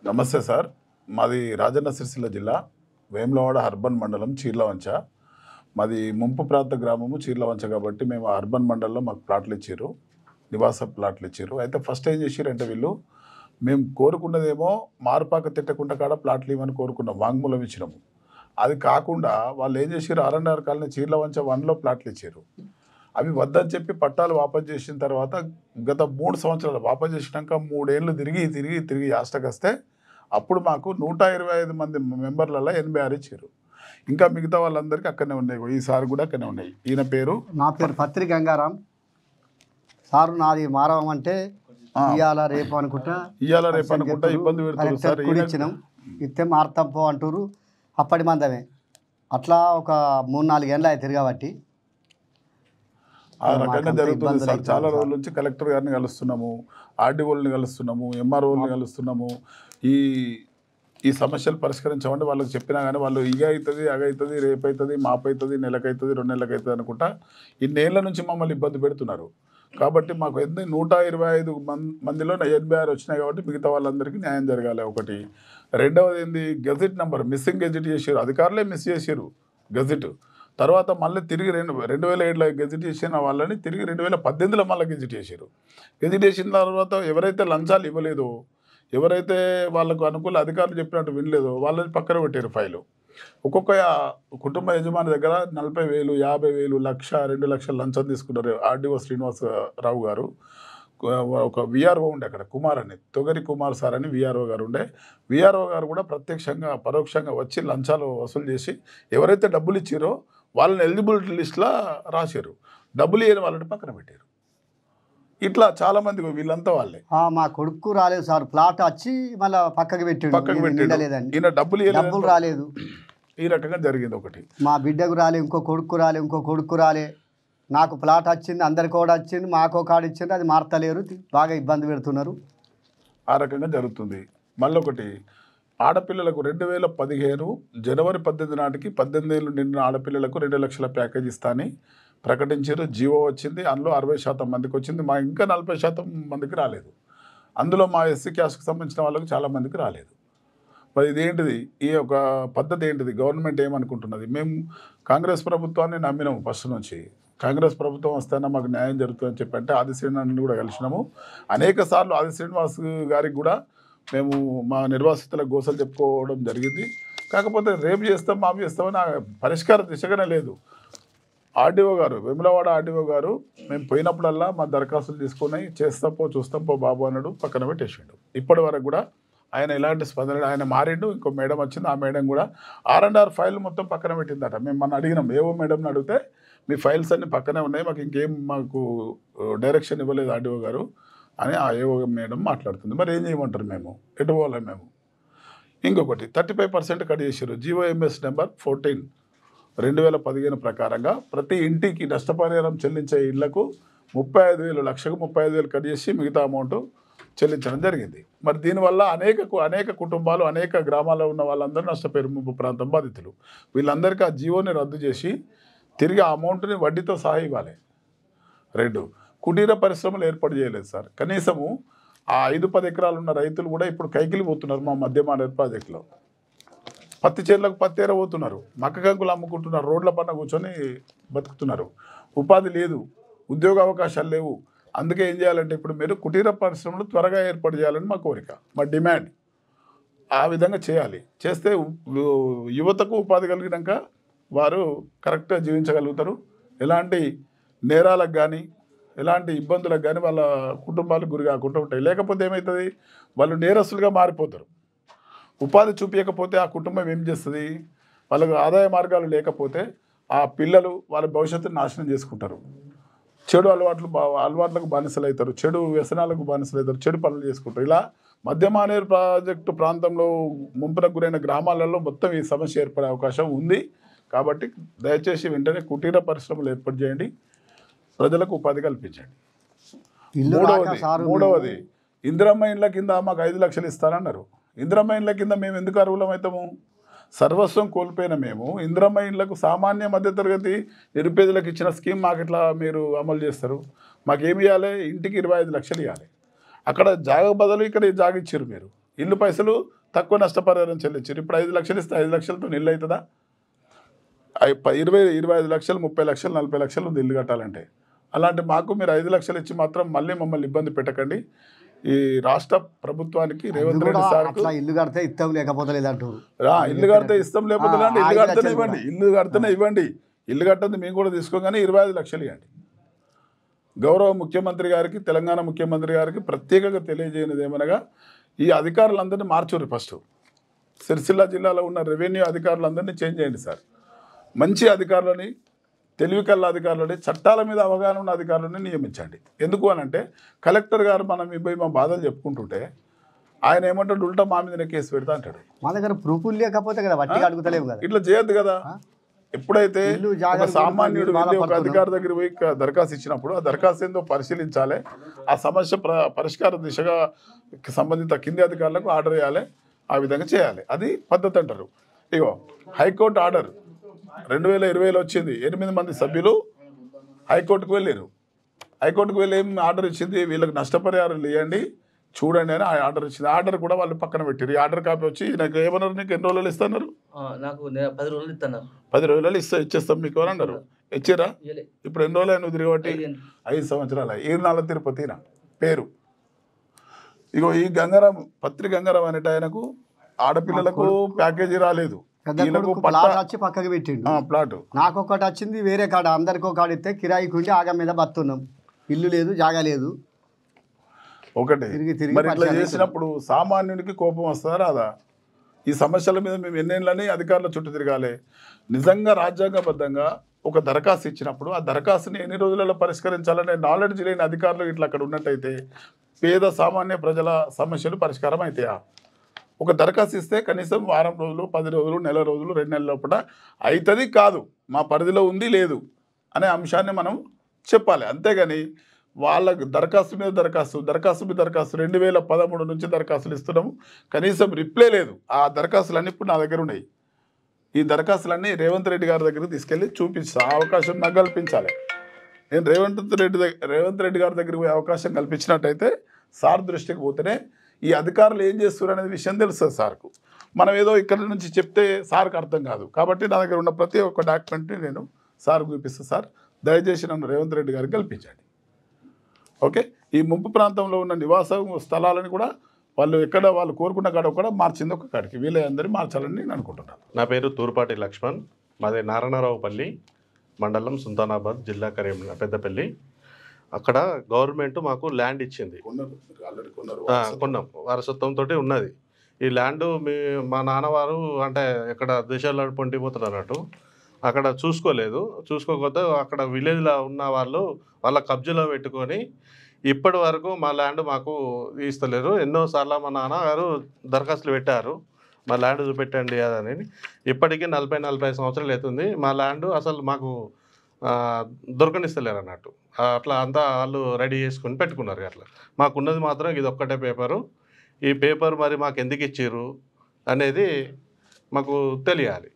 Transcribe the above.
నమస్తే సార్. మాది రాజన్న సిరిసిల్ల జిల్లా వేములవాడ అర్బన్ మండలం చీర్లవంచ. మాది ముంపు ప్రాంత గ్రామము చీర్లవంచ కాబట్టి మేము అర్బన్ మండలంలో మాకు ప్లాట్లు ఇచ్చారు, నివాస ప్లాట్లు ఇచ్చారు. అయితే ఫస్ట్ ఏం చేసిరంటే వీళ్ళు మేము కోరుకున్నదేమో మారుపాక తిట్టకుంట కాడ ప్లాట్లు ఇవ్వని కోరుకున్నాం, వాంగ్మూలం ఇచ్చినాము. అది కాకుండా వాళ్ళు ఏం చేసారు, ఆర్ఎన్ఆర్ కాలనీ చీర్లవంచ 1లో ప్లాట్లు ఇచ్చారు. అవి వద్దని చెప్పి పట్టాలు వాపసు చేసిన తర్వాత గత 3 సంవత్సరాలు వాపసు చేసినాక 3 ఏళ్ళు తిరిగి లాస్ట్కి అప్పుడు మాకు 125 మంది మెంబర్లలో 86 ఇచ్చారు. ఇంకా మిగతా వాళ్ళందరికీ అక్కడనే ఉన్నాయి, ఈసారి కూడా అక్కడనే ఉన్నాయి. ఈయన పేరు నా పేరు పత్రి గంగారాం సారు. నాది మారవం అంటే ఇవాళ రేపు అనుకుంటా ఇబ్బంది పెడుతున్నారు సార్. ఇచ్చినాం ఇస్తే మారుతాపో అంటారు. అప్పటి మందమే అట్లా ఒక 3-4 ఏళ్ళు అవుతుంది కాబట్టి ఆ రకంగా జరుగుతుంది సార్. చాలా రోజుల నుంచి కలెక్టర్ గారిని కలుస్తున్నాము, ఆర్డీఓల్ని కలుస్తున్నాము, ఎంఆర్ఓల్ని కలుస్తున్నాము. ఈ సమస్యలు పరిష్కరించమంటే వాళ్ళకి చెప్పినా కానీ వాళ్ళు ఇగ అవుతుంది, అగవుతుంది, రేపు అవుతుంది, మాపవుతుంది, నెలకవుతుంది, 2 నెలలకు అవుతుంది అనుకుంటా ఇన్నేళ్ల నుంచి మమ్మల్ని ఇబ్బంది పెడుతున్నారు. కాబట్టి మాకు 125 మందిలో 86 వచ్చినాయి కాబట్టి మిగతా వాళ్ళందరికీ న్యాయం జరగాలి ఒకటి. రెండవది ఏంది, గెజెట్ నెంబర్ మిస్సింగ్ గెజెట్ చేసారు, అధికారులే మిస్ చేసారు గెజెట్. తర్వాత మళ్ళీ తిరిగి 2007లో గెజెట్ చేసిన వాళ్ళని తిరిగి 2018లో మళ్ళీ గెజెట్ చేశారు. గెజెట్ చేసిన తర్వాత ఎవరైతే లంచాలు ఇవ్వలేదో, ఎవరైతే వాళ్ళకు అనుకూల అధికారులు చెప్పినట్టు వినలేదో వాళ్ళని పక్కన పెట్టారు ఫైలు. ఒక్కొక్క కుటుంబ యజమాని దగ్గర 40,000, 50,000, 1,00,000, 2 లక్షలు లంచం తీసుకున్నారు. ఆర్డీఓ శ్రీనివాసరావు గారు, ఒక విఆర్ఓ ఉండే అక్కడ కుమార్ అని, తొగరి కుమార్ సార్ అని విఆర్ఓ గారు ఉండే. విఆర్ఓ గారు కూడా ప్రత్యక్షంగా పరోక్షంగా వచ్చి లంచాలు వసూలు చేసి ఎవరైతే డబ్బులు ఇచ్చారో వాళ్ళని ఎలిజిబిలిటీ లిస్ట్లో రాశారు, డబ్బులు ఇవ్వని వాళ్ళని పక్కన పెట్టారు. ఇట్లా చాలా మంది వీళ్ళంతా వాళ్ళే. మా కొడుకు రాలేదు సార్, ప్లాట్ వచ్చి మళ్ళీ పక్కకి పెట్టాడు, ఈయన డబ్బులు రాలేదు. ఈ రకంగా జరిగింది ఒకటి. మా బిడ్డకు రాలే, ఇంకో కొడుకు రాలే, నాకు ప్లాట్ వచ్చింది, అందరికి కూడా వచ్చింది, మాకో కాడ ఇచ్చింది, అది మారతలేరు, బాగా ఇబ్బంది పెడుతున్నారు. ఆ రకంగా జరుగుతుంది. మళ్ళీ ఒకటి, ఆడపిల్లలకు 2015 జనవరి 18 నాటికి 18 ఏళ్ళు నిండిన ఆడపిల్లలకు 2 లక్షల ప్యాకేజ్ ఇస్తా అని ప్రకటించారు. జీవో వచ్చింది, అందులో 60% మందికి వచ్చింది. మా ఇంకా 40% మందికి రాలేదు. అందులో మా ఎస్సీ క్యాస్ట్కి సంబంధించిన వాళ్ళకి చాలా మందికి రాలేదు. మరి ఇదేంటిది, ఈ ఒక పద్ధతి ఏంటిది, గవర్నమెంట్ ఏమనుకుంటున్నది? మేము కాంగ్రెస్ ప్రభుత్వాన్ని నమ్మినాము ఫస్ట్ నుంచి. కాంగ్రెస్ ప్రభుత్వం వస్తేనే మాకు న్యాయం జరుగుతుందని చెప్పి అంటే ఆది శ్రీనివాస్ని కూడా కలిసినాము అనేక సార్లు. ఆది శ్రీనివాస్ గారికి కూడా మేము మా నిర్వాసితుల గోసలు చెప్పుకోవడం జరిగింది. కాకపోతే రేపు చేస్తాం, మాపు చేస్తామని పరిష్కార దిశగానే లేదు. ఆర్డీఓ గారు, వేములవాడ ఆర్డీఓ గారు మేము పోయినప్పుడల్లా మా దరఖాస్తులు తీసుకొని చూస్తాం పో బాబు అన్నాడు, పక్కన పెట్టేసిండు. ఇప్పటి వరకు కూడా ఆయన ఎలాంటి స్పందన, ఆయన మారిండు, ఇంకో మేడం వచ్చింది, ఆ మేడం కూడా R&R ఫైల్ మొత్తం పక్కన పెట్టిందట. మేము మన అడిగినాం, ఏవో మేడంని అడిగితే మీ ఫైల్స్ అన్నీ పక్కనే ఉన్నాయి, మాకు డైరెక్షన్ ఇవ్వలేదు ఆర్డీఓ గారు అని ఆ ఏవో మేడం మాట్లాడుతుంది. మరి ఏం చేయమంటారు, మేము ఎటు పోవాలి? మేము ఇంకొకటి 35% కట్ చేశారు. జీఓఎంఎస్ నెంబర్ 14 2015 ప్రకారంగా ప్రతి ఇంటికి నష్టపరిహారం చెల్లించే ఇళ్లకు 35,000, లక్షకు 35,000 కట్ చేసి మిగతా అమౌంట్ చెల్లించడం జరిగింది. మరి దీనివల్ల అనేక కుటుంబాలు, అనేక గ్రామాల్లో ఉన్న వాళ్ళందరూ నష్టపోయారు, ముంపు ప్రాంతం బాధితులు. వీళ్ళందరికీ ఆ జీవోని రద్దు చేసి తిరిగి ఆ అమౌంట్ని వడ్డీతో సహా ఇవ్వాలి. 2, కుటీర పరిశ్రమలు ఏర్పాటు చేయలేదు సార్. కనీసము ఆ 5-10 ఎకరాలు ఉన్న రైతులు కూడా ఇప్పుడు కైకిలి పోతున్నారు. మా మధ్యమానేరు ప్రాజెక్టులో పత్తి చేనులకు పత్తి ఏరబోతున్నారు, మక్క కంకులు అమ్ముకుంటున్నారు, రోడ్ల పైన కూర్చొని బతుకుతున్నారు. ఉపాధి లేదు, ఉద్యోగ అవకాశాలు లేవు. అందుకే ఏం చేయాలంటే ఇప్పుడు మీరు కుటీర పరిశ్రమలు త్వరగా ఏర్పాటు చేయాలని మా కోరిక, మా డిమాండ్. ఆ విధంగా చేయాలి. చేస్తే యువతకు ఉపాధి కలిగినాక వారు కరెక్ట్గా జీవించగలుగుతారు. ఎలాంటి నేరాలకు కానీ ఎలాంటి ఇబ్బందులకు కానీ వాళ్ళ కుటుంబాలకు గురి కాకుండా ఉంటాయి. లేకపోతే ఏమవుతుంది, వాళ్ళు నేరస్తులుగా మారిపోతారు. ఉపాధి చూపించకపోతే ఆ కుటుంబం ఏం చేస్తుంది? వాళ్ళకు ఆదాయ మార్గాలు లేకపోతే ఆ పిల్లలు వాళ్ళ భవిష్యత్తును నాశనం చేసుకుంటారు. చెడు అలవాట్లకు బానిసలు అవుతారు, చెడు వ్యసనాలకు బానిసలు అవుతారు, చెడు పనులు చేసుకుంటారు. ఇలా మధ్యమానేరు ప్రాజెక్టు ప్రాంతంలో ముంపునకు గురైన గ్రామాలలో మొత్తం ఈ సమస్య ఏర్పడే అవకాశం ఉంది. కాబట్టి దయచేసి వెంటనే కుటీర పరిశ్రమలు ఏర్పాటు చేయండి, ప్రజలకు ఉపాధి కల్పించండి. మూడవది ఇందిరమ్మ ఇండ్ల కింద మాకు 5 లక్షలు ఇస్తారన్నారు. ఇందిరమ్మ ఇండ్ల కింద మేము ఎందుకు అర్హులమవుతాము? సర్వస్వం కోల్పోయిన మేము ఇందిరమ్మ ఇండ్లకు సామాన్య మధ్యతరగతి నిరుపేదలకు ఇచ్చిన స్కీమ్ మాకు ఎట్లా మీరు అమలు చేస్తారు? మాకేమి ఇవ్వాలి? ఇంటికి 25 లక్షలు ఇవ్వాలి. అక్కడ జాగ బదులు ఇక్కడ జాగ ఇచ్చారు మీరు. ఇల్లు పైసలు తక్కువ నష్టపరిహారం చెల్లించారు. ఇప్పుడు 5 లక్షలు ఇస్తే 5 లక్షలతో ఇల్లు అవుతుందా? 25 లక్షలు, 30 లక్షలు, 40 లక్షలు ఉంది ఇల్లు కట్టాలంటే. అలాంటి మాకు మీరు 5 లక్షలు ఇచ్చి మాత్రం మళ్ళీ మమ్మల్ని ఇబ్బంది పెట్టకండి. ఈ రాష్ట్ర ప్రభుత్వానికి రేవంత్ రెడ్డి సార్ ఇల్లు కడితే ఇష్టం లేకపోతే లేదంటారు. ఇల్లు కడితే ఇష్టం లేకపోతే ఇల్లు కడితేనే ఇవ్వండి, ఇల్లు కడితేనే ఇవ్వండి. ఇల్లు కట్టండి మేము కూడా తీసుకోగానే 25 లక్షలు ఇవ్వండి. గౌరవ ముఖ్యమంత్రి గారికి, తెలంగాణ ముఖ్యమంత్రి గారికి ప్రత్యేకంగా తెలియజేయనిది ఏమనగా ఈ అధికారులందరినీ మార్చుర్రు. ఫస్ట్ సిరిసిల్ల జిల్లాలో ఉన్న రెవెన్యూ అధికారులందరినీ చేంజ్ చేయండి సార్. మంచి అధికారులని, తెలివి కళ్ళ అధికారులని, చట్టాల మీద అవగాహన ఉన్న అధికారులని నియమించండి. ఎందుకు అనంటే కలెక్టర్ గారు మనం పోయి మా బాధలు చెప్పుకుంటుంటే ఆయన ఏమంటాడు, ఉల్టా మా మీదనే కేసు పెడతా అంటాడు. మా దగ్గర ప్రూఫ్లు లేకపోతే కదా వట్టిగా అడుగుతలేము కదా. ఇట్లా చేయొద్దు కదా. ఎప్పుడైతే ఒక సామాన్యుడు వెళ్ళి ఒక అధికారి దగ్గర పోయి దరఖాస్తు ఇచ్చినప్పుడు ఆ దరఖాస్తు ఏందో పరిశీలించాలి, ఆ సమస్య పరిష్కార దిశగా సంబంధిత కింది అధికారులకు ఆర్డర్ చేయాలి, ఆ విధంగా చేయాలి. అది పద్ధతి అంటారు. ఇగో హైకోర్టు ఆర్డర్ 2020లో వచ్చింది. 8 మంది సభ్యులు హైకోర్టుకు వెళ్ళారు. హైకోర్టుకు వెళ్ళి ఏం ఆర్డర్ ఇచ్చింది, వీళ్ళకి నష్టపరిహారం ఇవ్వండి చూడండి అని ఆర్డర్ ఇచ్చింది. ఆర్డర్ కూడా వాళ్ళు పక్కన పెట్టారు. ఈ ఆర్డర్ కాపీ వచ్చి నాకు ఏమన్నారు, నీకు ఎన్ని రోజులు ఇస్తున్నారు? నాకు 10 రోజులు ఇస్తున్నారు. 10 రోజులు ఇచ్చేస్తాం మీకు అని అన్నారు. ఇచ్చిరా? ఇప్పుడు ఎన్ని రోజులు అయినా తిరిగి 5 సంవత్సరాలు. ఈనాళ్ళ తిరుపతి నా పేరు. ఇగో ఈ గంగారాం, పత్రి గంగారాం అనేట ఆయనకు ఆడపిల్లలకు ప్యాకేజీ రాలేదు. వచ్చి పక్కకి పెట్టిండు ప్లాట్. నాకు ఒకటి వచ్చింది వేరే కాడ, అందరికి ఒక కాడ ఇస్తే కిరాయికి ఉండి ఆగ మీద బతున్నాం. ఇల్లు లేదు, జాగా లేదు. ఒకటి మరి ఇట్లా చేసినప్పుడు సామాన్యునికి కోపం వస్తుందా రాదా? ఈ సమస్యల మీద మేము ఎన్నేళ్ళని అధికారుల చుట్టూ తిరగాలి. నిజంగా రాజ్యాంగబద్ధంగా ఒక దరఖాస్తు ఇచ్చినప్పుడు ఆ దరఖాస్తుని ఎన్ని రోజులలో పరిష్కరించాలనే నాలెడ్జ్ లేని అధికారులు ఇట్లా అక్కడ ఉన్నట్టయితే పేద సామాన్య ప్రజల సమస్యలు పరిష్కారం అవుతాయా? ఒక దరఖాస్తు ఇస్తే కనీసం వారం రోజులు, 10 రోజులు, నెల రోజులు, 2 నెలల లోపల అవుతుంది కాదు, మా పరిధిలో ఉంది లేదు అనే అంశాన్ని మనం చెప్పాలి. అంతేగాని వాళ్ళకు దరఖాస్తు మీద దరఖాస్తు 2013 నుంచి దరఖాస్తులు ఇస్తున్నాము, కనీసం రిప్లై లేదు. ఆ దరఖాస్తులన్నీ ఇప్పుడు నా దగ్గర ఉన్నాయి. ఈ దరఖాస్తులన్నీ రేవంత్ రెడ్డి గారి దగ్గర తీసుకెళ్ళి చూపించా అవకాశం నాకు కల్పించాలి. నేను రేవంత్ రెడ్డి గారి దగ్గర పోయే అవకాశం కల్పించినట్టయితే సార్ దృష్టికి పోతేనే ఈ అధికారులు ఏం చేస్తారు అనేది విషయం తెలుస్తుంది సార్కు. మనం ఏదో ఇక్కడ నుంచి చెప్తే సార్కు అర్థం కాదు. కాబట్టి నా దగ్గర ఉన్న ప్రతి ఒక్క డాక్యుమెంట్ని నేను సార్కు చూపిస్తాను. సార్ దయచేసి నన్ను రేవంత్ రెడ్డి గారికి కల్పించండి. ఓకే. ఈ ముంపు ప్రాంతంలో ఉన్న నివాస స్థలాలను కూడా వాళ్ళు కోరుకున్న కాడ కూడా మార్చింది ఒక కాడికి, వీళ్ళందరూ మార్చాలని నేను అనుకుంటున్నాను. నా పేరు తూర్పాటి లక్ష్మణ్, మాది నారాయణరావుపల్లి మండలం, సుల్తానాబాద్ జిల్లా, పెద్దపల్లి. అక్కడ గవర్నమెంట్ మాకు ల్యాండ్ ఇచ్చింది, కొన్నాం, వారసత్వంతో ఉన్నది. ఈ ల్యాండ్ మా నాన్నవారు అంటే ఇక్కడ దేశాల్లో పొంటిపోతున్నారు అన్నట్టు, అక్కడ చూసుకోకపోతే అక్కడ విలేజ్లో ఉన్న వాళ్ళ కబ్జాలో పెట్టుకొని ఇప్పటి వరకు మా ల్యాండ్ మాకు ఇస్తలేరు. ఎన్నోసార్లు మా నాన్నగారు దరఖాస్తులు పెట్టారు, మా ల్యాండ్ చూపెట్టండి అదని. ఇప్పటికీ 40-45 సంవత్సరాలు అవుతుంది. మా ల్యాండ్ అసలు మాకు దొరకనిస్తలేరు అన్నట్టు. అట్లా అంతా వాళ్ళు రెడీ చేసుకొని పెట్టుకున్నారు. అట్లా మాకున్నది మాత్రం ఇది ఒక్కటే పేపరు. ఈ పేపర్ మరి మాకు ఎందుకు ఇచ్చారు అనేది మాకు తెలియాలి.